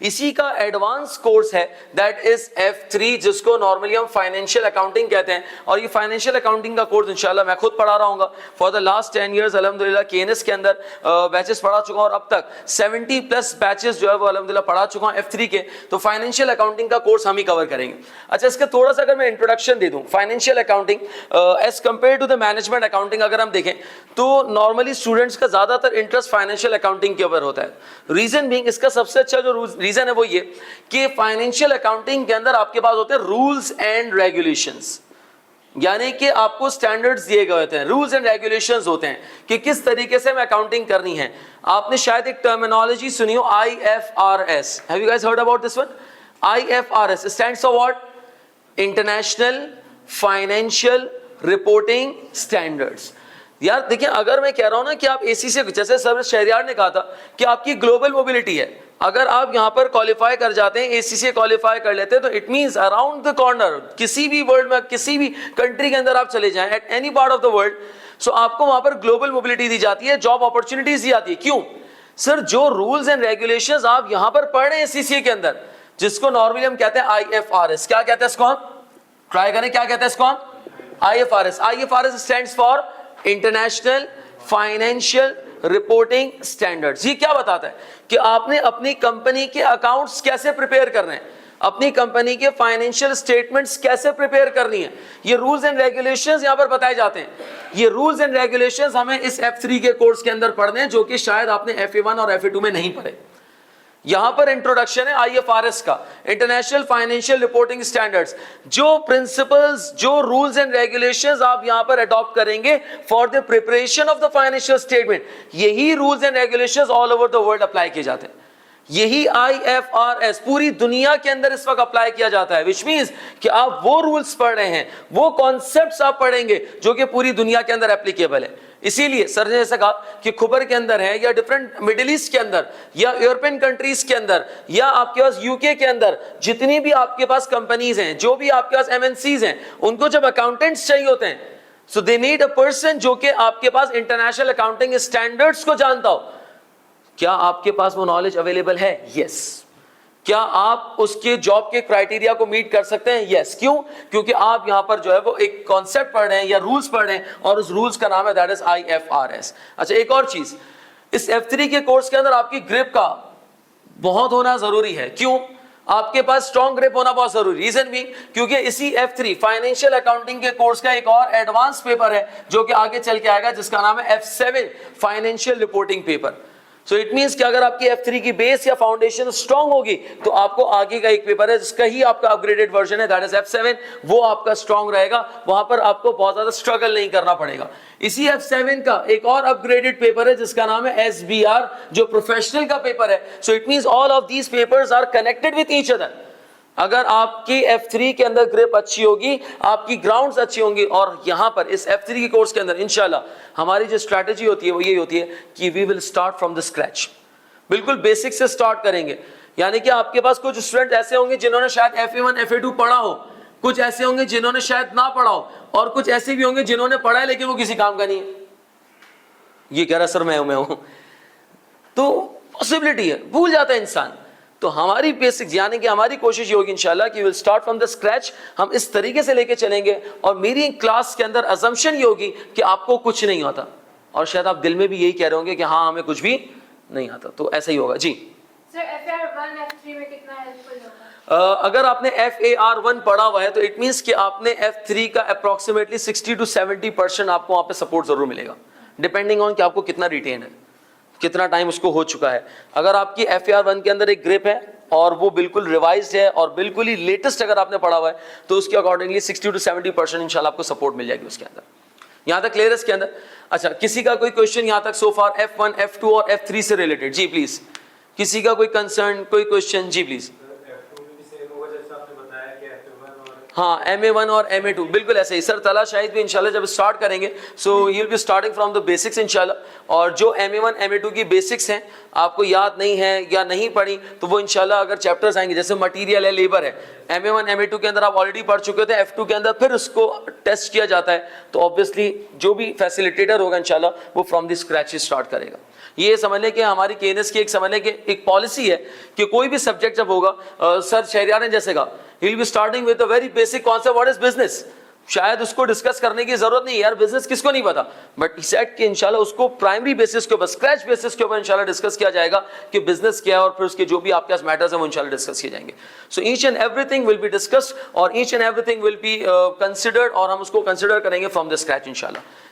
इसी का advance course है, दैट इज F3, जिसको नॉर्मली हम फाइनेंशियल अकाउंटिंग कहते हैं। और ये फाइनेंशियल अकाउंटिंग का कोर्स इंशाल्लाह मैं खुद पढ़ा रहा हूँ फॉर द लास्ट 10 ईयर्स अल्हम्दुलिल्लाह। KNS के अंदर बैचेस पढ़ा चुका हूँ और अब तक 70+ बैचेस जो है वो अल्हम्दुलिल्लाह पढ़ा चुका हूँ F3 के। तो फाइनेंशियल अकाउंटिंग का कोर्स हम ही कवर करेंगे। अच्छा, इसका थोड़ा सा अगर मैं इंट्रोडक्शन दे दूं, financial accounting as compare to the management accounting अगर हम देखें तो नॉर्मली स्टूडेंट्स का ज्यादातर इंटरेस्ट फाइनेंशियल अकाउंटिंग के ऊपर होता है। रीजन बीइंग, इसका सबसे अच्छा जो रीजन है वो ये कि फाइनेंशियल अकाउंटिंग के अंदर आपके पास होते हैं रूल्स एंड रेगुलेशंस, यानी कि आपको स्टैंडर्ड्स दिए गए होते हैं, रूल्स एंड रेगुलेशंस होते हैं कि किस तरीके से हमें अकाउंटिंग करनी है। आपने शायद एक टर्मिनोलॉजी सुनी हो, IFRS। Have you guys heard about this one? IFRS stands for what? International financial reporting standards. यार देखिए, अगर मैं कह रहा हूं ना कि आप एसी से, जैसे सर शहरियार ने कहा था कि आपकी ग्लोबल मोबिलिटी है, अगर आप यहां पर क्वालिफाई कर जाते हैं, एसी से क्वालिफाई कर लेते हैं, तो it means around the corner किसी भी वर्ल्ड में, किसी भी कंट्री के अंदर आप चले जाएं, at any part of the world, so आपको वहां पर ग्लोबल मोबिलिटी दी जाती है, जॉब अपॉर्चुनिटीज दी जाती है। क्यों सर? जो रूल्स एंड रेगुलेशंस आप यहां पर पढ़ रहे हैं सीसीए के अंदर, जिसको नॉर्मली हम कहते हैं IFRS। क्या कहते हैं इसको? हम ट्राई करें, क्या कहते हैं इसको हम? IFRS। IFRS stands for international financial reporting standards. ये क्या बताता है कि आपने अपनी कंपनी के अकाउंट्स कैसे प्रिपेयर करने हैं, अपनी कंपनी के फाइनेंशियल स्टेटमेंट्स कैसे प्रिपेयर करनी है। ये रूल्स एंड रेगुलेशंस यहां पर बताए जाते हैं। ये रूल्स एंड रेगुलेशंस हमें इस F3 के कोर्स के अंदर पढ़ने हैं, जो कि शायद आपने FA1 और FA2 में नहीं पढ़े। यहां पर इंट्रोडक्शन है IFRS का, इंटरनेशनल फाइनेंशियल रिपोर्टिंग स्टैंडर्ड्स। जो प्रिंसिपल्स, जो रूल्स एंड रेगुलेशंस आप यहां पर अडॉप्ट करेंगे for the preparation of the financial statement, यही rules and regulations all over the world apply किए जाते हैं। यही IFRS पूरी दुनिया के अंदर इस वक्त अप्लाई किया जाता है, विच मींस कि आप वो रूल्स पढ़ रहे हैं, वो कॉन्सेप्ट्स आप पढ़ेंगे जो कि पूरी दुनिया के अंदर एप्लीकेबल है। इसीलिए सर ने ऐसा कहा कि खुबर के अंदर है, या डिफरेंट मिडिल ईस्ट के अंदर, या यूरोपियन कंट्रीज के अंदर, या आपके पास यूके के अंदर, जितनी भी आपके पास कंपनीज हैं, जो भी आपके पास MNCs हैं, उनको जब अकाउंटेंट्स चाहिए होते हैं, सो दे नीड अ पर्सन जो कि आपके पास इंटरनेशनल अकाउंटिंग स्टैंडर्ड्स को जानता हो। क्या आपके पास वो नॉलेज अवेलेबल है? यस। क्या आप उसके जॉब के क्राइटेरिया को मीट कर सकते हैं? यस। क्यों? क्योंकि आप यहां पर जो है वो एक कॉन्सेप्ट पढ़ रहे हैं या रूल्स पढ़ रहे हैं, और उस रूल्स का नाम है दैट इज IFRS। अच्छा, एक और चीज, इस F3 के कोर्स के अंदर आपकी ग्रिप का बहुत होना जरूरी है। क्यों? आपके पास स्ट्रॉन्ग ग्रिप होना बहुत जरूरी। रीजन भी क्योंकि इसी F3 फाइनेंशियल अकाउंटिंग के कोर्स का एक और एडवांस पेपर है जो कि आगे चल के आएगा, जिसका नाम है F7 financial reporting paper. So it means कि अगर आपकी F3 की बेस या फाउंडेशन स्ट्रांग होगी तो आपको आगे का एक पेपर है जिसका ही आपका अपग्रेडेड वर्जन है, दैट इज F7, वो आपका स्ट्रांग रहेगा। वहां पर आपको बहुत ज्यादा स्ट्रगल नहीं करना पड़ेगा। इसी F7 का एक और अपग्रेडेड पेपर है जिसका नाम है SBR, जो प्रोफेशनल का पेपर है। So it means all of these papers are connected with each other. अगर आपकी F3 के अंदर ग्रिप अच्छी होगी, आपकी ग्राउंड्स अच्छी होंगी, और यहां पर इस F3 के कोर्स के अंदर इंशाल्लाह हमारी जो स्ट्रैटेजी होती है वो यही होती है कि we will start from the scratch, बिल्कुल बेसिक से स्टार्ट करेंगे। यानी कि आपके पास कुछ स्टूडेंट ऐसे होंगे जिन्होंने शायद FA1 FA2 पढ़ा हो, कुछ ऐसे होंगे जिन्होंने शायद ना पढ़ा हो, और कुछ ऐसे भी होंगे जिन्होंने पढ़ा है लेकिन वो किसी काम का नहीं है। ये कह रहा सर मैं हूं, तो पॉसिबिलिटी है, भूल जाता है इंसान। तो हमारी बेसिक, यानी कि हमारी कोशिश ये होगी इंशाल्लाह कि will start from the scratch, हम इस तरीके से लेके चलेंगे। और मेरी क्लास के अंदर अजम्पशन ये होगी कि आपको कुछ नहीं आता, और शायद आप दिल में भी यही कह रहे होंगे कि हाँ हमें कुछ भी नहीं आता, तो ऐसा ही होगा। जी सर, FAR1 F3 में कितना हेल्पफुल होगा? अगर आपने FAR1 पढ़ा हुआ है तो इट मींस कि आपने F3 का अप्रोक्सीमेटली 60 to 70% आपको वहां पे सपोर्ट जरूर मिलेगा, डिपेंडिंग ऑन कि आपको कितना रिटेन है, कितना टाइम उसको हो चुका है। अगर आपकी FAR1 के अंदर एक ग्रिप है और वो बिल्कुल रिवाइज्ड है और बिल्कुल ही लेटेस्ट अगर आपने पढ़ा हुआ है, तो उसके अकॉर्डिंगली 60 to 70% इंशाल्लाह आपको सपोर्ट मिल जाएगी उसके अंदर। यहां तक क्लियर है इसके अंदर? अच्छा, किसी का कोई क्वेश्चन यहां तक सो फार F1 F2 और F3 से रिलेटेड? जी प्लीज, किसी का कोई कंसर्न, कोई क्वेश्चन? Ji please. हाँ, MA1 और MA2 बिल्कुल ऐसे ही। सर तला शाहिद भी इंशाल्लाह जब स्टार्ट करेंगे, so you will be starting from the basics इंशाल्लाह। और जो MA1 MA2 की बेसिक्स हैं आपको याद नहीं है या नहीं पढ़ी, तो वो इंशाल्लाह अगर चैप्टर्स आएंगे, जैसे मटेरियल है, लेबर है, MA1 MA2 के अंदर आप ऑलरेडी पढ़ चुके थे, F2 के अंदर फिर उसको टेस्ट किया जाता है, तो ऑब्वियसली जो भी फैसिलिटेटर होगा इंशाल्लाह वो फ्रॉम द स्क्रैच स्टार्ट करेगा। ये समझ लें कि हमारी केएनएस की एक समझ लें कि एक पॉलिसी है कि कोई भी सब्जेक्ट जब होगा, सर शहरियार ने जैसे कहा, he will be starting with the very basic concept what is business. शायद उसको डिस्कस करने की जरूरत नहीं है यार, बिजनेस किसको नहीं पता, बट ही सेड कि इंशाल्लाह उसको प्राइमरी बेसिस के ऊपर, स्क्रैच बेसिस के ऊपर इंशाल्लाह डिस्कस किया जाएगा कि बिजनेस क्या है, और फिर उसके जो भी आपके पास मैटर्स हैं वो इंशाल्लाह डिस्कस किए जाएंगे। So each and everything will be discussed और each and everything will be considered, और हम उसको कंसिडर करेंगे फ्रॉम द स्क्रैच इंशाल्लाह।